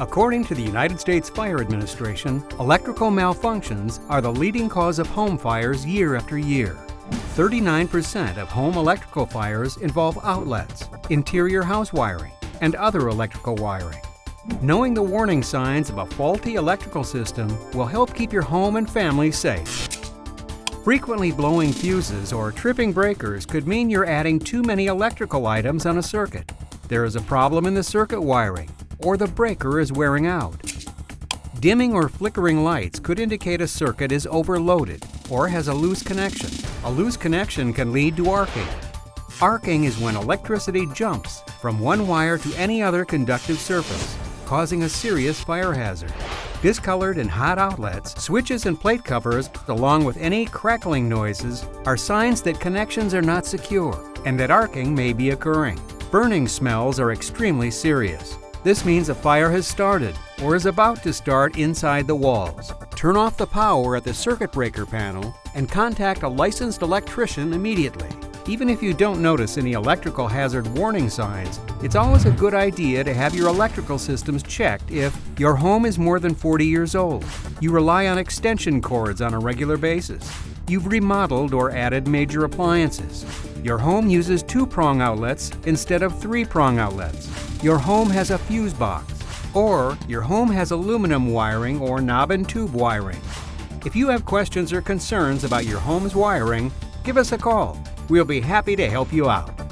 According to the United States Fire Administration, electrical malfunctions are the leading cause of home fires year after year. 39% of home electrical fires involve outlets, interior house wiring, and other electrical wiring. Knowing the warning signs of a faulty electrical system will help keep your home and family safe. Frequently blowing fuses or tripping breakers could mean you're adding too many electrical items on a circuit. There is a problem in the circuit wiring, or the breaker is wearing out. Dimming or flickering lights could indicate a circuit is overloaded or has a loose connection. A loose connection can lead to arcing. Arcing is when electricity jumps from one wire to any other conductive surface, causing a serious fire hazard. Discolored and hot outlets, switches and plate covers, along with any crackling noises, are signs that connections are not secure and that arcing may be occurring. Burning smells are extremely serious. This means a fire has started or is about to start inside the walls. Turn off the power at the circuit breaker panel and contact a licensed electrician immediately. Even if you don't notice any electrical hazard warning signs, it's always a good idea to have your electrical systems checked if your home is more than 40 years old, you rely on extension cords on a regular basis, you've remodeled or added major appliances, your home uses 2-prong outlets instead of 3-prong outlets, your home has a fuse box, or your home has aluminum wiring or knob and tube wiring. If you have questions or concerns about your home's wiring, give us a call. We'll be happy to help you out.